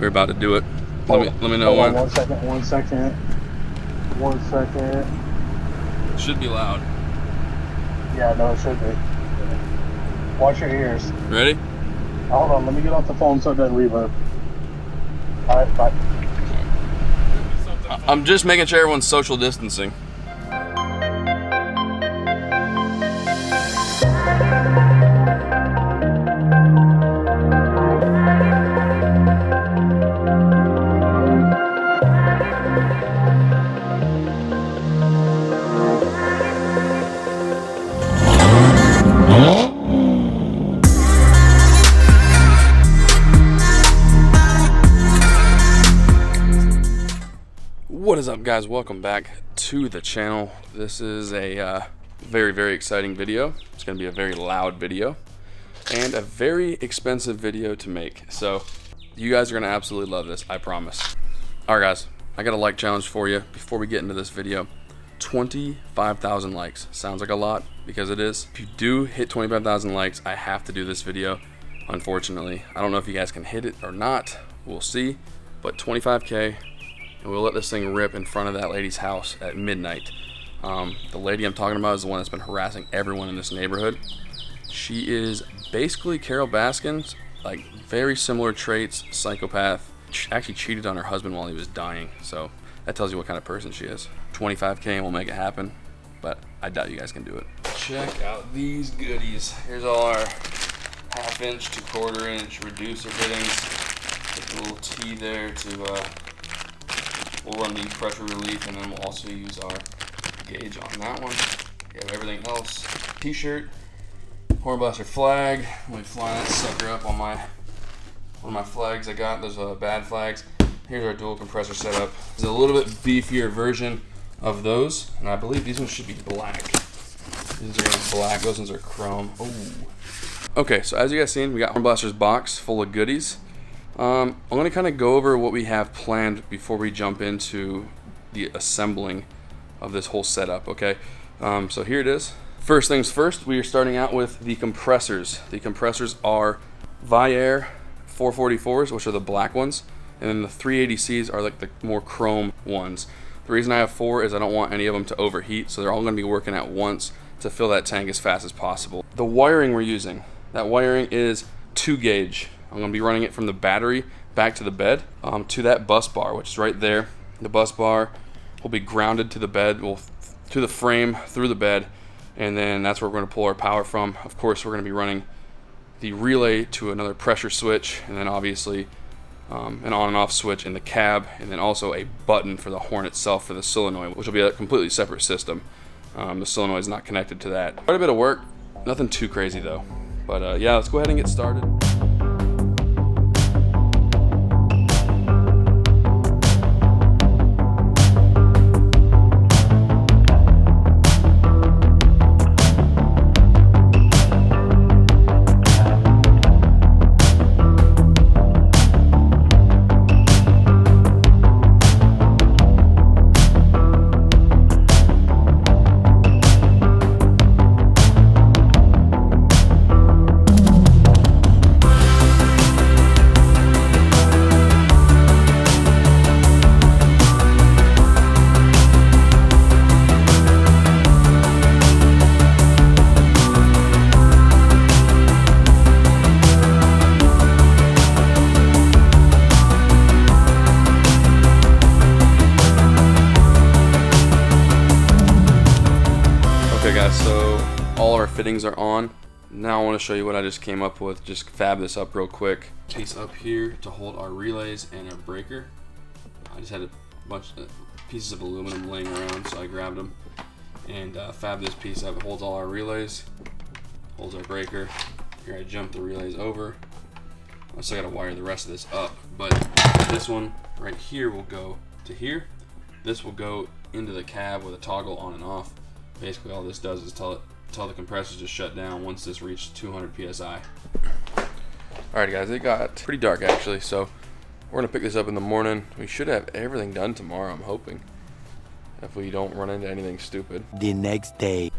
We're about to do it. Let me know when. 1 second, 1 second. 1 second. It should be loud. Yeah, no, it should be. Watch your ears. Ready? Hold on, let me get off the phone so it doesn't reverb. Alright, bye. I'm just making sure everyone's social distancing. What is up, guys? Welcome back to the channel. This is a very exciting video. It's going to be a very loud video and a very expensive video to make, so you guys are going to absolutely love this, I promise. Alright guys, I got a like challenge for you before we get into this video. 25,000 likes. Sounds like a lot, because it is. If you do hit 25,000 likes, I have to do this video, unfortunately. I don't know if you guys can hit it or not, we'll see, but 25K, and we'll let this thing rip in front of that lady's house at midnight. The lady I'm talking about is the one that's been harassing everyone in this neighborhood. She is basically Carol Baskin's, like very similar traits, psychopath. She actually cheated on her husband while he was dying, so that tells you what kind of person she is. 25K and we'll make it happen, but I doubt you guys can do it. Check out these goodies. Here's all our 1/2 inch to 1/4 inch reducer fittings. Put a little T there to we'll run the pressure relief, and then we'll also use our gauge on that one. We have everything else. T-shirt, horn blaster flag. Let me fly that sucker up on one of my flags I got. Those are bad flags. Here's our dual compressor setup. It's a little bit beefier version of those, and I believe these ones should be black. These are gonna be black. Those ones are chrome. Ooh. Okay, so as you guys seen, we got Horn Blaster's box full of goodies. I'm going to kind of go over what we have planned before we jump into the assembling of this whole setup, okay? So here it is. First things first, we are starting out with the compressors. The compressors are Viair 444s, which are the black ones, and then the 380Cs are like the more chrome ones. The reason I have 4 is I don't want any of them to overheat, so they're all going to be working at once to fill that tank as fast as possible. The wiring we're using, that wiring is 2 gauge. I'm going to be running it from the battery back to the bed to that bus bar, which is right there. The bus bar will be grounded to the bed, to the frame through the bed, and then that's where we're going to pull our power from. Of course, we're going to be running the relay to another pressure switch, and then obviously an on and off switch in the cab, and then also a button for the horn itself for the solenoid, which will be a completely separate system. The solenoid is not connected to that. Quite a bit of work, nothing too crazy though. But yeah, let's go ahead and get started. Okay guys, so all our fittings are on. Now I want to show you what I just came up with. Just fab this up real quick. Piece up here to hold our relays and our breaker. I just had a bunch of pieces of aluminum laying around, so I grabbed them and fab this piece up. It holds all our relays, holds our breaker. Here I jump the relays over. I still got to wire the rest of this up, but this one right here will go to here. This will go into the cab with a toggle on and off. Basically all this does is tell the compressors to shut down once this reaches 200 psi. Alright guys, it got pretty dark actually, so we're going to pick this up in the morning. We should have everything done tomorrow, I'm hoping, if we don't run into anything stupid. The next day.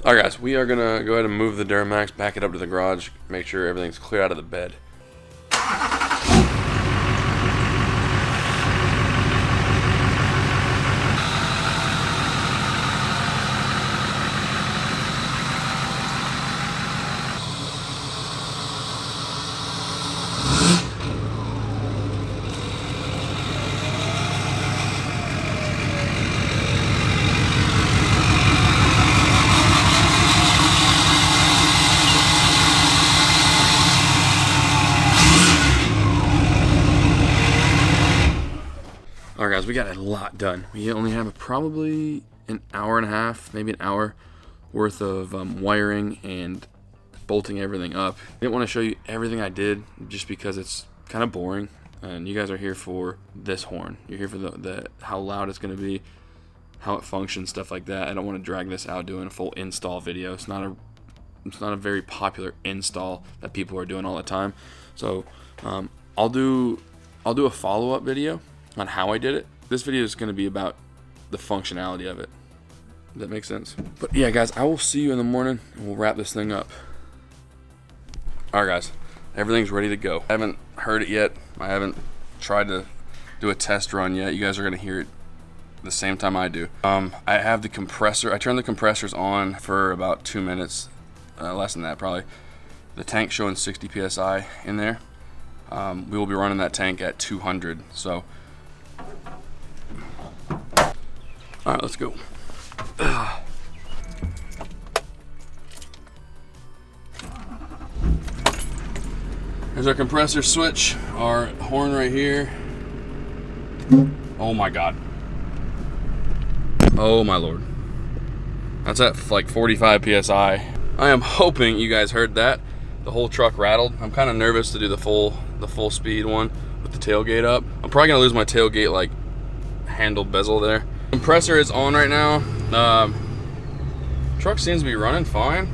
Alright guys, we are going to go ahead and move the Duramax, back it up to the garage, make sure everything's clear out of the bed. Alright guys, we got a lot done. We only have probably an hour and a half, maybe an hour worth of wiring and bolting everything up. I didn't want to show you everything I did just because it's kind of boring, and you guys are here for this horn. You're here for the how loud it's going to be, how it functions, stuff like that. I don't want to drag this out doing a full install video. It's not a very popular install that people are doing all the time. So I'll do a follow-up video on how I did it. This video is going to be about the functionality of it. Does that make sense? But yeah, guys, I will see you in the morning and we'll wrap this thing up. Alright guys, everything's ready to go. I haven't heard it yet. I haven't tried to do a test run yet. You guys are going to hear it the same time I do. I have the compressor. I turned the compressors on for about 2 minutes. Less than that probably. The tank showing 60 psi in there. We will be running that tank at 200. So alright, let's go. There's our compressor switch, our horn right here. Oh my god. Oh my lord. That's at like 45 psi. I am hoping you guys heard that. The whole truck rattled. I'm kind of nervous to do the full speed one with the tailgate up. I'm probably gonna lose my tailgate like handle bezel there. Compressor is on right now. Truck seems to be running fine,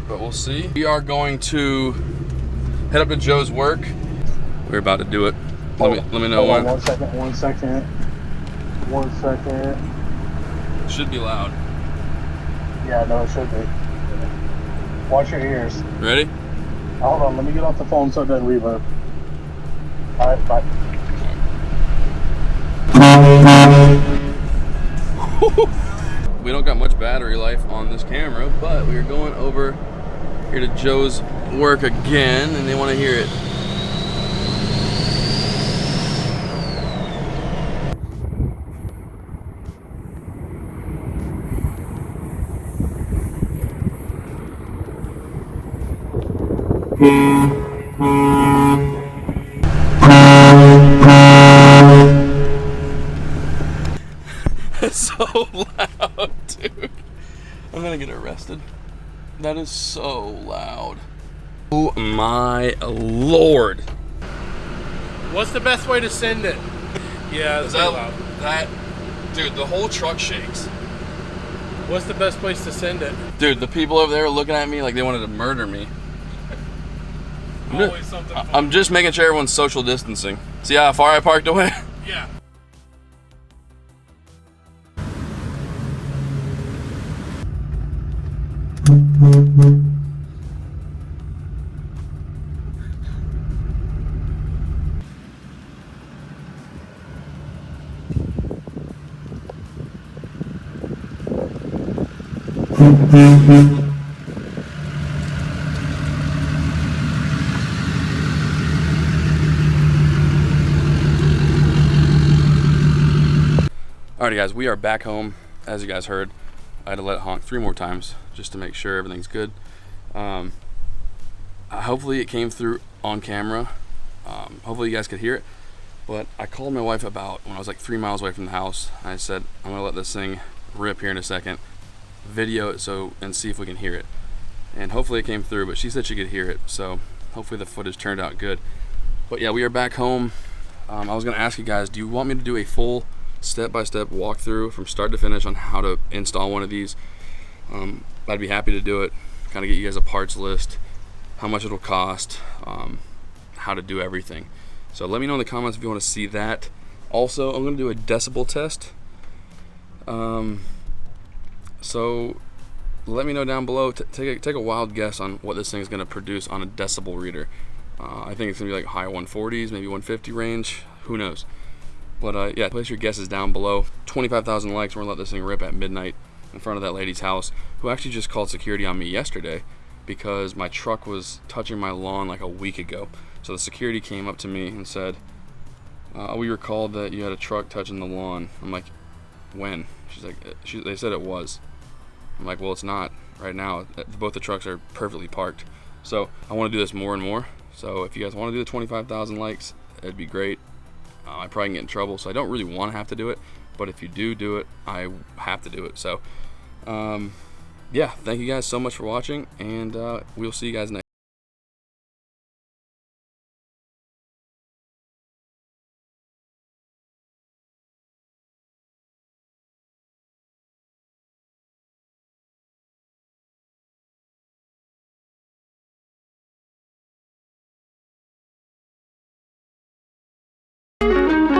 but we'll see. We are going to head up to Joe's work. We're about to do it. Let me know when. 1 second, 1 second. 1 second. It should be loud. Yeah, no, it should be. Watch your ears. Ready? Hold on, let me get off the phone so it doesn't reverb. Alright, bye. We don't got much battery life on this camera, but we are going over here to Joe's work again, and they want to hear it. It's so loud, dude. I'm gonna get arrested. That is so loud. Oh my lord. What's the best way to send it? Yeah, Is that, dude, the whole truck shakes. What's the best place to send it? Dude, the people over there are looking at me like they wanted to murder me. Always something fun. I'm just making sure everyone's social distancing. See how far I parked away? Yeah. Alrighty guys, we are back home. As you guys heard, I had to let it honk 3 more times just to make sure everything's good. Hopefully it came through on camera. Hopefully you guys could hear it. But I called my wife about when I was like 3 miles away from the house. I said, I'm gonna let this thing rip here in a second, video it and see if we can hear it. And hopefully it came through, but she said she could hear it, so hopefully the footage turned out good. But yeah, we are back home. I was gonna ask you guys, do you want me to do a full step-by-step walkthrough from start to finish on how to install one of these? I'd be happy to do it, kind of get you guys a parts list, how much it'll cost, how to do everything. So let me know in the comments if you want to see that. Also, I'm going to do a decibel test. So let me know down below. Take a wild guess on what this thing is going to produce on a decibel reader. I think it's going to be like high 140s, maybe 150 range. Who knows? But yeah, place your guesses down below. 25,000 likes. We're going to let this thing rip at midnight in front of that lady's house, who actually just called security on me yesterday because my truck was touching my lawn like a week ago. So the security came up to me and said, we were called that you had a truck touching the lawn. I'm like, when? She's like, they said it was. I'm like, well, it's not right now. Both the trucks are perfectly parked. So I want to do this more and more. So if you guys want to do the 25,000 likes, it'd be great. I probably can get in trouble, so I don't really want to have to do it. But if you do it, I have to do it. So, yeah, thank you guys so much for watching, and we'll see you guys next time.